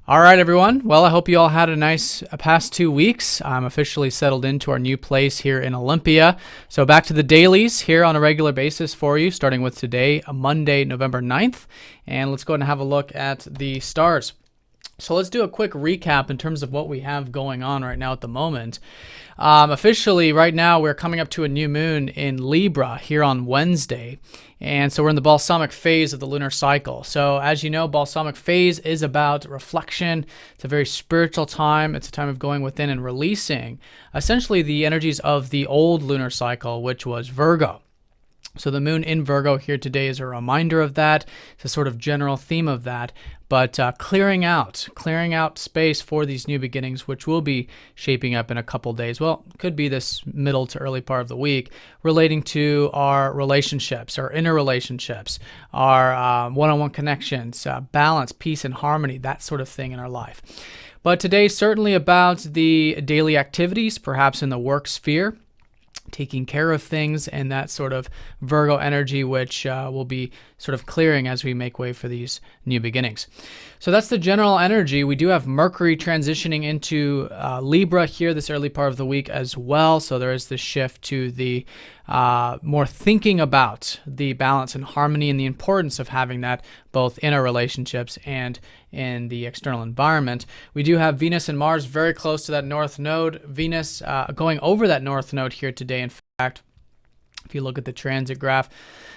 All right, everyone. Well, I hope you all had a nice past 2 weeks. I'm officially settled into our new place here in Olympia. So back to the dailies here on a regular basis for you, starting with today, Monday, November 9th. And let's go ahead and have a look at the stars. So let's do a quick recap in terms of what we have going on right now at the moment. Officially, right now, we're coming up to a new moon in Libra here on Wednesday. And so we're in the balsamic phase of the lunar cycle. So as you know, balsamic phase is about reflection. It's a very spiritual time. It's a time of going within and releasing essentially the energies of the old lunar cycle, which was Virgo. So the moon in Virgo here today is a reminder of that. It's a sort of general theme of that, but clearing out space for these new beginnings, which will be shaping up in a couple days. Well, could be this middle to early part of the week, relating to our relationships, our inner relationships, our one-on-one connections, balance, peace, and harmony, that sort of thing in our life. But today, certainly about the daily activities, perhaps in the work sphere, taking care of things, and that sort of Virgo energy, which will be sort of clearing as we make way for these new beginnings. So that's the general energy. We do have Mercury transitioning into Libra here this early part of the week as well. So there is this shift to the more thinking about the balance and harmony and the importance of having that both in our relationships and in the external environment. We do have Venus and Mars very close to that north node. Venus going over that north node here today. In fact, if you look at the transit graph,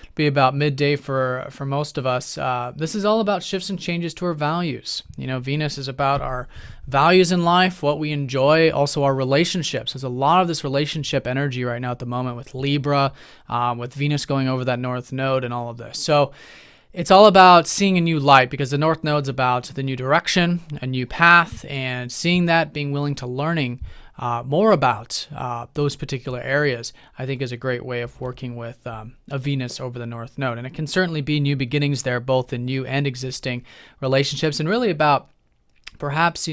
it'll be about midday for most of us. This is all about shifts and changes to our values. You know, Venus is about our values in life, what we enjoy, also our relationships. There's a lot of this relationship energy right now at the moment with Libra, with Venus going over that north node and all of this. So it's all about seeing a new light, because the north node's about the new direction, a new path, and seeing that, being willing to learning more about those particular areas, I think is a great way of working with a Venus over the north node. And it can certainly be new beginnings there, both in new and existing relationships, and really about perhaps,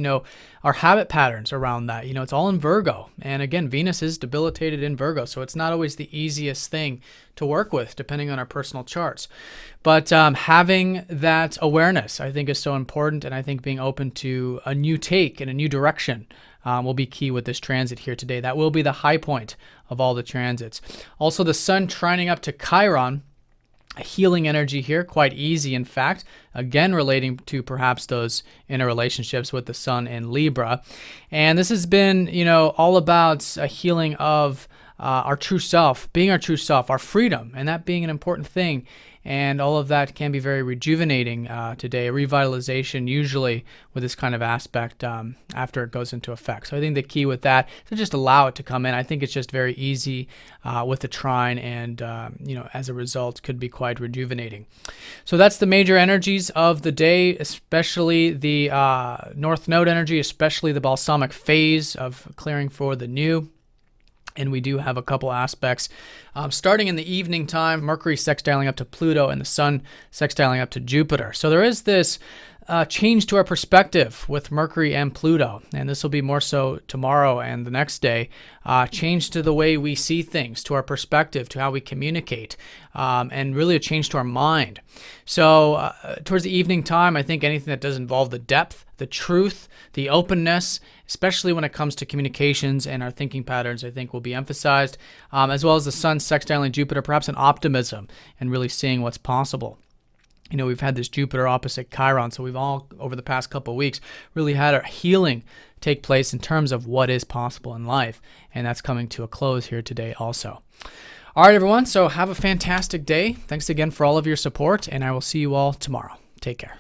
our habit patterns around that. It's all in Virgo. And again, Venus is debilitated in Virgo, so it's not always the easiest thing to work with, depending on our personal charts. But having that awareness, I think, is so important. And I think being open to a new take and a new direction will be key with this transit here today. That will be the high point of all the transits. Also, the sun trining up to Chiron, a healing energy here, quite easy in fact, again relating to perhaps those inner relationships with the sun in Libra. And this has been, all about a healing of our true self, being our true self, our freedom, and that being an important thing. And all of that can be very rejuvenating today, a revitalization usually with this kind of aspect after it goes into effect. So I think the key with that is to just allow it to come in. I think it's just very easy with the trine, and as a result could be quite rejuvenating. So that's the major energies of the day, especially the north node energy, especially the balsamic phase of clearing for the new. And we do have a couple aspects. Starting in the evening time, Mercury sextiling up to Pluto and the Sun sextiling up to Jupiter. So there is this change to our perspective with Mercury and Pluto. And this will be more so tomorrow and the next day. Change to the way we see things, to our perspective, to how we communicate, and really a change to our mind. So towards the evening time, I think anything that does involve the depth, the truth, the openness, especially when it comes to communications and our thinking patterns, I think will be emphasized, as well as the Sun sextiling Jupiter, perhaps an optimism and really seeing what's possible. We've had this Jupiter opposite Chiron, so we've all, over the past couple of weeks, really had a healing take place in terms of what is possible in life, and that's coming to a close here today also. All right, everyone, so have a fantastic day. Thanks again for all of your support, and I will see you all tomorrow. Take care.